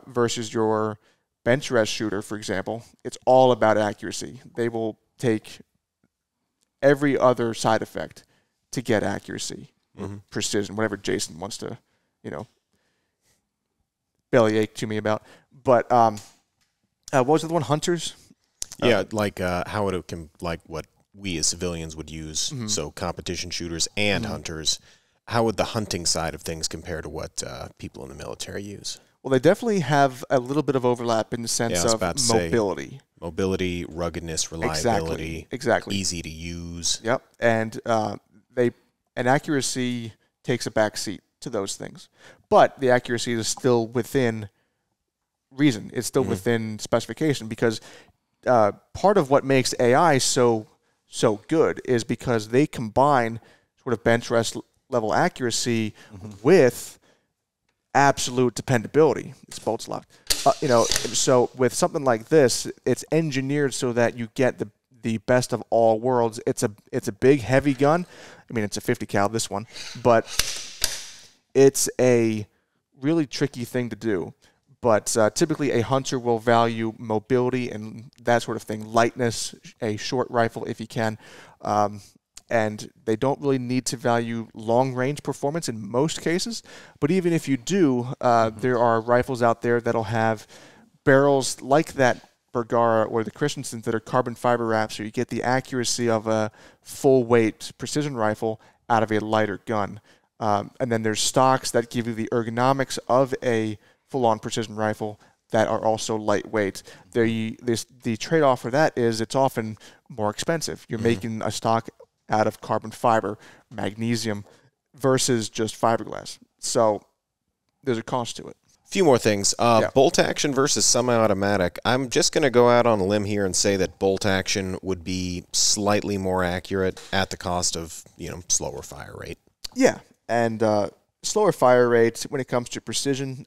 Versus your bench rest shooter, for example, it's all about accuracy. They will take every other side effect to get accuracy, precision, whatever Jason wants to, bellyache to me about. But what was the one? Hunters? Yeah, how it can, like what we as civilians would use. Mm-hmm. So competition shooters and hunters. How would the hunting side of things compare to what people in the military use? Well, they definitely have a little bit of overlap in the sense of mobility. Mobility, ruggedness, reliability. Exactly. Easy to use. Yep. And accuracy takes a back seat to those things. But the accuracy is still within reason. It's still within specification, because part of what makes AI so good is because they combine sort of bench rest level accuracy with absolute dependability. This bolt's locked. So with something like this, it's engineered so that you get the best of all worlds. It's a big, heavy gun. It's a 50 cal, this one, but it's a really tricky thing to do. But typically a hunter will value mobility and that sort of thing, lightness, a short rifle if you can, and they don't really need to value long-range performance in most cases. But even if you do, there are rifles out there that'll have barrels like that Bergara or the Christensen's that are carbon fiber wrapped, so you get the accuracy of a full-weight precision rifle out of a lighter gun. And then there's stocks that give you the ergonomics of a full-on precision rifle that are also lightweight. The trade-off for that is it's often more expensive. You're making a stock out of carbon fiber, magnesium, versus just fiberglass. So there's a cost to it. A few more things. Bolt action versus semi-automatic. I'm just going to go out on a limb here and say that bolt action would be slightly more accurate at the cost of, slower fire rate. Yeah, and slower fire rate when it comes to precision.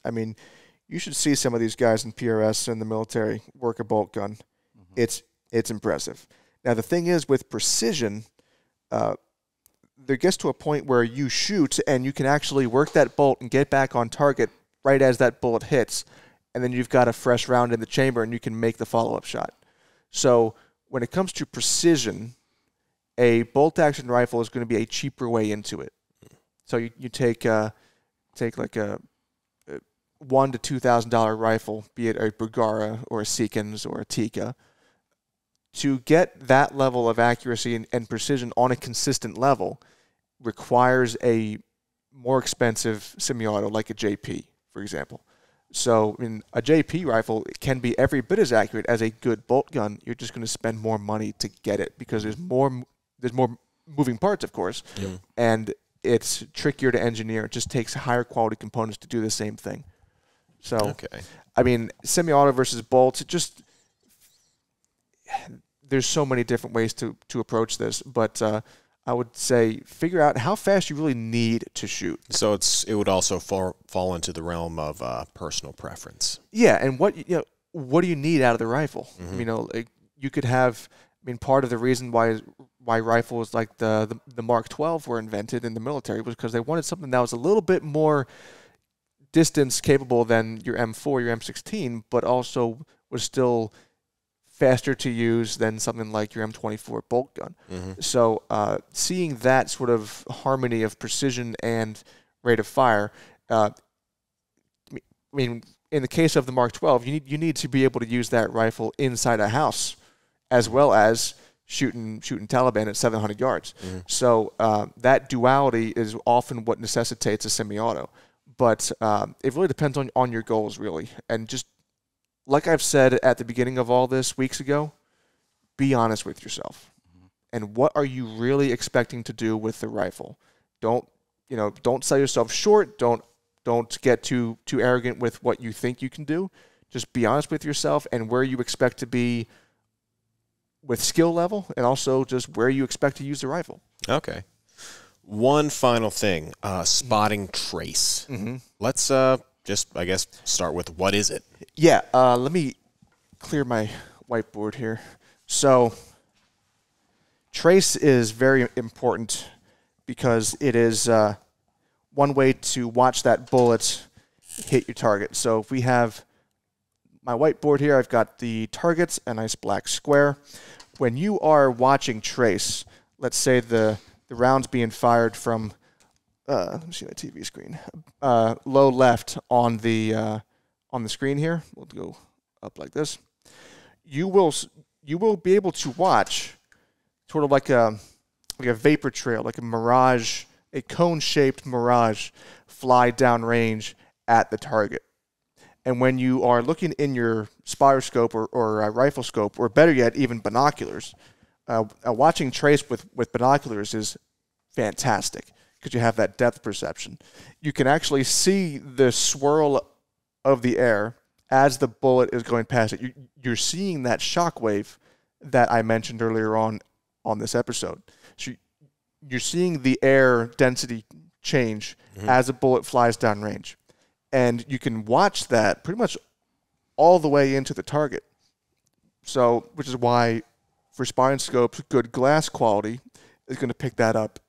You should see some of these guys in PRS and the military work a bolt gun. It's impressive. Now, the thing is, with precision, there gets to a point where you shoot and you can actually work that bolt and get back on target right as that bullet hits, and then you've got a fresh round in the chamber and you can make the follow-up shot. So when it comes to precision, a bolt-action rifle is going to be a cheaper way into it. So you take like a $1,000 to $2,000 rifle, be it a Bergara or a Seekins or a Tikka, to get that level of accuracy and precision on a consistent level requires a more expensive semi-auto like a JP, for example. So in a JP rifle, it can be every bit as accurate as a good bolt gun. You're just going to spend more money to get it because there's more moving parts, of course, and it's trickier to engineer. It just takes higher quality components to do the same thing. So, I mean, semi-auto versus bolts, there's so many different ways to approach this, but I would say figure out how fast you really need to shoot. So it would also fall into the realm of personal preference. Yeah, and what do you need out of the rifle? You could have. Part of the reason why rifles like the Mark 12 were invented in the military was because they wanted something that was a little bit more distance capable than your M4, your M16, but also was still faster to use than something like your M24 bolt gun. So seeing that sort of harmony of precision and rate of fire, in the case of the Mark 12, you need to be able to use that rifle inside a house as well as shooting Taliban at 700 yards. So that duality is often what necessitates a semi-auto. But it really depends on your goals, really. And just like I've said at the beginning of all this weeks ago, be honest with yourself. And what are you really expecting to do with the rifle? Don't sell yourself short. Don't get too arrogant with what you think you can do. Just be honest with yourself and where you expect to be with skill level, and also just where you expect to use the rifle. Okay. One final thing, spotting trace. Let's just, I guess, start with what is it? Yeah, let me clear my whiteboard here. So trace is very important because it is one way to watch that bullet hit your target. So if we have my whiteboard here, I've got the targets, a nice black square. When you are watching trace, let's say the round's being fired from, let me see my TV screen, low left on the screen here. We'll go up like this. You will be able to watch sort of like a vapor trail, like a mirage, a cone-shaped mirage fly downrange at the target. And when you are looking in your spotter scope or a rifle scope, or better yet, even binoculars, watching trace with binoculars is fantastic because you have that depth perception. You can actually see the swirl of the air as the bullet is going past it. You're seeing that shock wave that I mentioned earlier on this episode. So you're seeing the air density change as a bullet flies downrange. And you can watch that pretty much all the way into the target. So, which is why for spotting scopes, good glass quality is going to pick that up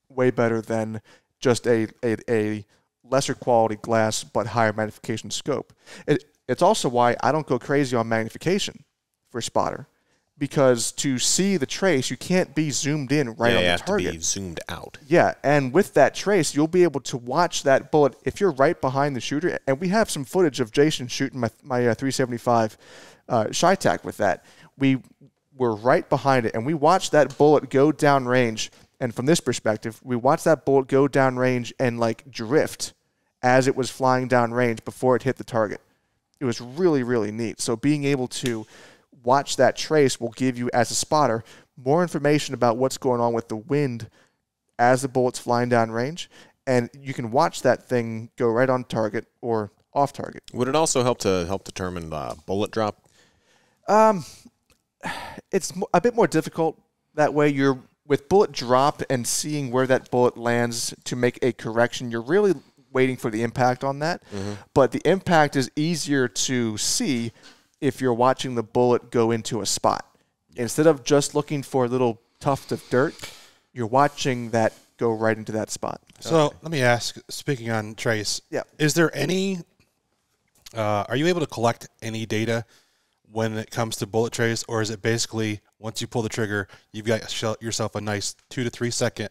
way better than just a lesser quality glass but higher magnification scope. It's also why I don't go crazy on magnification for spotter, because to see the trace, you can't be zoomed in right on the target. You have to be zoomed out. Yeah, and with that trace, you'll be able to watch that bullet if you're right behind the shooter. And we have some footage of Jason shooting my 375 Shytac with that. We were right behind it, and we watched that bullet go downrange. And from this perspective, we watched that bullet go downrange and drift as it was flying downrange before it hit the target. It was really, really neat. So being able to watch that trace will give you, as a spotter, more information about what's going on with the wind as the bullet's flying downrange, and you can watch that thing go right on target or off target. Would it also help determine bullet drop? It's a bit more difficult that way. You're with bullet drop and seeing where that bullet lands to make a correction. You're really waiting for the impact on that, but the impact is easier to see if you're watching the bullet go into a spot. Instead of just looking for a little tuft of dirt, you're watching that go right into that spot. So let me ask, speaking on trace, is there any, are you able to collect any data when it comes to bullet trace, or is it basically once you pull the trigger, you've got yourself a nice 2 to 3 second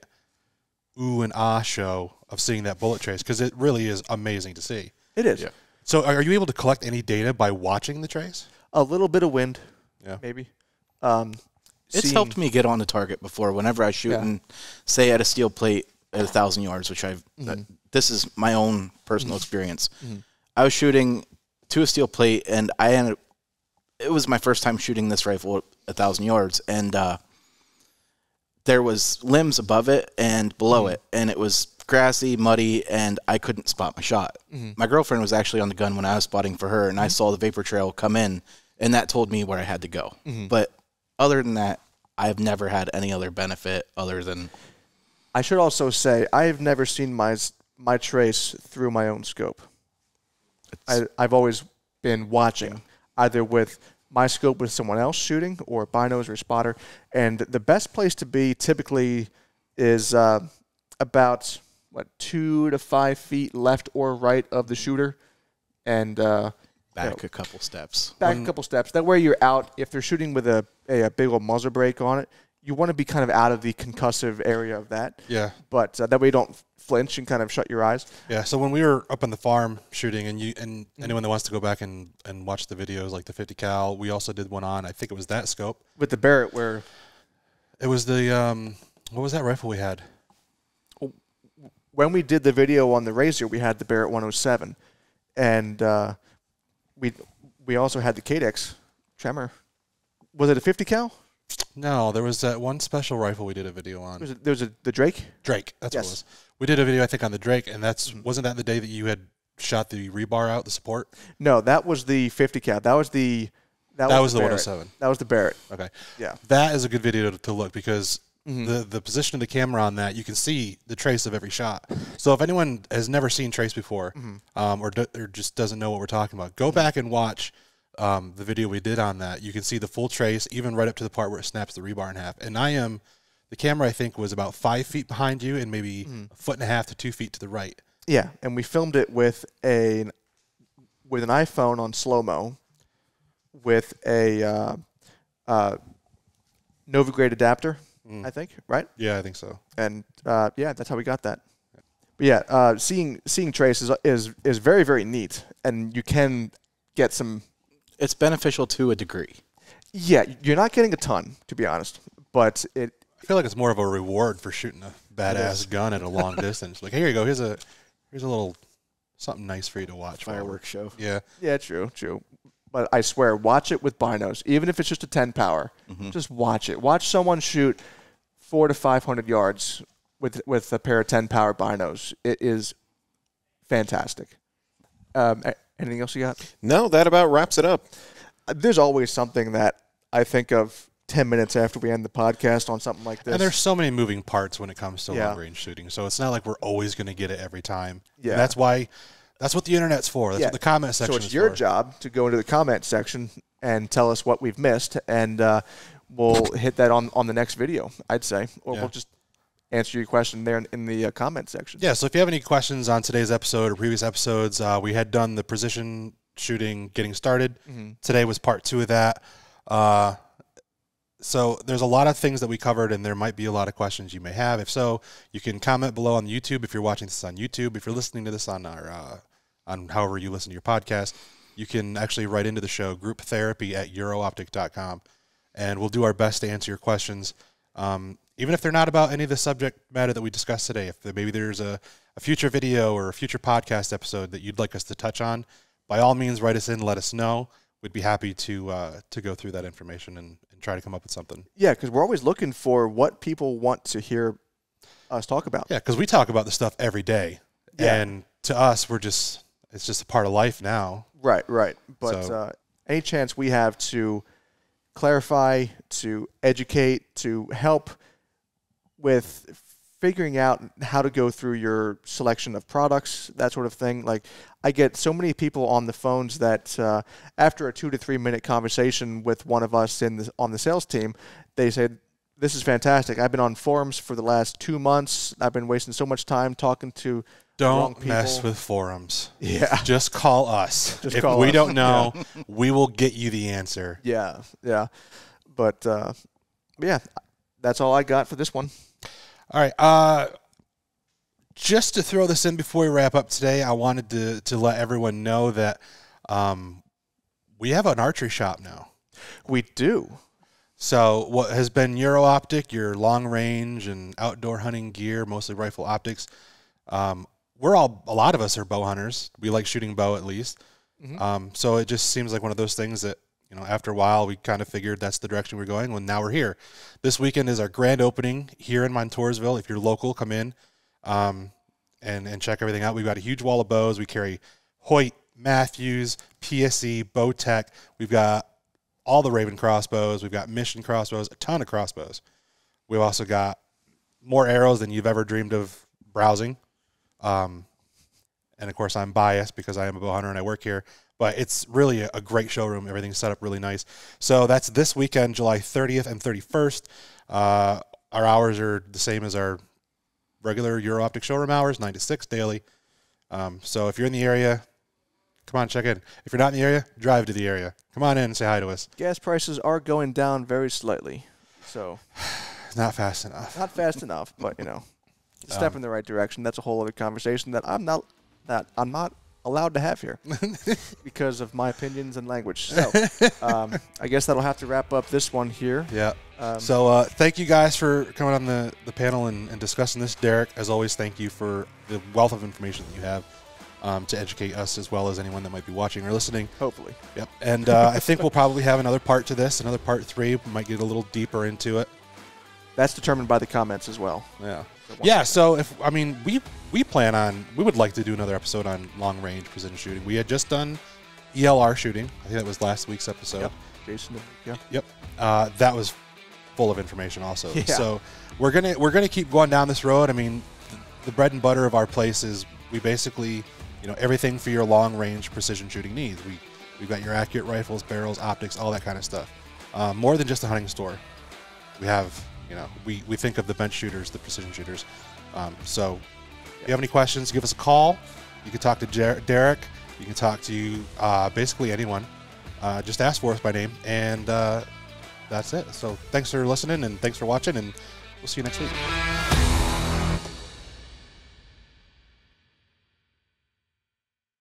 ooh and ah show of seeing that bullet trace? Because it really is amazing to see. It is. Yeah. So are you able to collect any data by watching the trace? A little bit of wind, maybe. It's helped me get on the target before. Whenever I shoot and say at a steel plate at 1,000 yards, which this is my own personal experience. I was shooting to a steel plate, and it was my first time shooting this rifle at 1,000 yards, and there was limbs above it and below it, and it was grassy, muddy, and I couldn't spot my shot. My girlfriend was actually on the gun when I was spotting for her, and I saw the vapor trail come in, and that told me where I had to go. But other than that, I've never had any other benefit other than... I should also say, I have never seen my trace through my own scope. I've always been watching, either with my scope with someone else shooting or binos or spotter. And the best place to be typically is about, 2 to 5 feet left or right of the shooter. And back a couple steps. Back a couple steps. That way you're out. If they're shooting with a big old muzzle brake on it, you want to be kind of out of the concussive area of that. Yeah. But that way you don't flinch and kind of shut your eyes. Yeah, so when we were up on the farm shooting, and anyone that wants to go back and watch the videos, like the 50 cal, we also did one on, I think it was that scope. With the Barrett, where... It was the, what was that rifle we had? When we did the video on the Razor, we had the Barrett 107. And we also had the Cadex Tremor. Was it a 50 cal? No, there was that one special rifle we did a video on. There was the Drake? Drake, that's what it was. We did a video, I think, on the Drake, and wasn't that the day that you had shot the rebar out, the support? No, that was the 50 cal. That was the 107. That was the Barrett. Okay. Yeah. That is a good video to look because the position of the camera on that, you can see the trace of every shot. So if anyone has never seen trace before or just doesn't know what we're talking about, go back and watch the video we did on that. You can see the full trace, even right up to the part where it snaps the rebar in half. And the camera, I think, was about 5 feet behind you and maybe 1.5 feet to 2 feet to the right. Yeah, and we filmed it with an iPhone on slow-mo with a Nova Grade adapter, I think, right? Yeah, I think so. And, that's how we got that. But yeah, seeing trace is very, very neat, and you can get some... It's beneficial to a degree. Yeah, you're not getting a ton, to be honest, but I feel like it's more of a reward for shooting a badass gun at a long distance. Like, here you go. Here's a little something nice for you to watch. Fireworks show. Yeah. Yeah, true. But I swear, watch it with binos, even if it's just a 10 power. Just watch it. Watch someone shoot 400 to 500 yards with a pair of 10 power binos. It is fantastic. Anything else you got? No, that about wraps it up. There's always something that I think of 10 minutes after we end the podcast on something like this. And there's so many moving parts when it comes to long-range shooting, so it's not like we're always going to get it every time. Yeah. And that's what the Internet's for. That's what the comment section is for. So it's your job to go into the comment section and tell us what we've missed, and we'll hit that on the next video, I'd say. Or we'll just answer your question there in the comment section. Yeah, so if you have any questions on today's episode or previous episodes, we had done the precision shooting getting started. Today was part 2 of that. So there's a lot of things that we covered, and there might be a lot of questions you may have. If so, you can comment below on YouTube if you're watching this on YouTube. If you're listening to this on our on however you listen to your podcast, you can actually write into the show, GroupTherapy@EuroOptic.com, and we'll do our best to answer your questions. Even if they're not about any of the subject matter that we discussed today, if maybe there's a future video or a future podcast episode that you'd like us to touch on, by all means, write us in, let us know. We'd be happy to go through that information and try to come up with something. Yeah, because we're always looking for what people want to hear us talk about. Yeah, because we talk about this stuff every day. Yeah. And to us, it's just a part of life now. Right. But any chance we have to clarify, to educate, to help with figuring out how to go through your selection of products, that sort of thing. Like, I get so many people on the phones that after a 2 to 3 minute conversation with one of us on the sales team, they say, "This is fantastic. I've been on forums for the last 2 months. I've been wasting so much time talking to wrong people." Don't mess with forums. Yeah. Just call us. If we don't know, we will get you the answer. Yeah. But, that's all I got for this one. All right. Just to throw this in before we wrap up today, I wanted to let everyone know that we have an archery shop now. We do. So what has been EuroOptic, your long range and outdoor hunting gear, mostly rifle optics. A lot of us are bow hunters. We like shooting bow at least. So it just seems like one of those things that, after a while we kind of figured that's the direction we're going. Well, now we're here. This weekend is our grand opening here in Montoursville. If you're local, come in and check everything out. We've got a huge wall of bows. We carry Hoyt, Matthews, PSE, Bowtech. We've got all the Raven crossbows. We've got Mission crossbows, a ton of crossbows. We've also got more arrows than you've ever dreamed of browsing. And of course, I'm biased because I am a bow hunter and I work here. But it's really a great showroom. Everything's set up really nice. So that's this weekend, July 30th and 31st. Our hours are the same as our regular EuroOptic showroom hours, 9 to 6 daily. So if you're in the area, come on, check in. If you're not in the area, drive to the area. Come on in and say hi to us. Gas prices are going down very slightly. So not fast enough. Not fast enough, but, step in the right direction. That's a whole other conversation that I'm not allowed to have here because of my opinions and language. So I guess that'll have to wrap up this one here. Yeah. So thank you guys for coming on the panel and discussing this. Derek, as always, thank you for the wealth of information that you have to educate us as well as anyone that might be watching or listening. Hopefully. Yep. And I think we'll probably have another part to this, another part 3. We might get a little deeper into it. That's determined by the comments as well. Yeah. Yeah, so we plan on, we would like to do another episode on long range precision shooting. We had just done ELR shooting. I think that was last week's episode. Yep. Jason, yeah. Yep. That was full of information also. Yeah. So we're gonna keep going down this road. I mean, the bread and butter of our place is we basically, everything for your long range precision shooting needs. We've got your accurate rifles, barrels, optics, all that kind of stuff. More than just a hunting store. We have, we think of the bench shooters, the precision shooters. So if you have any questions, give us a call. You can talk to Derek. You can talk to basically anyone. Just ask for us by name. And that's it. So thanks for listening and thanks for watching. And we'll see you next week.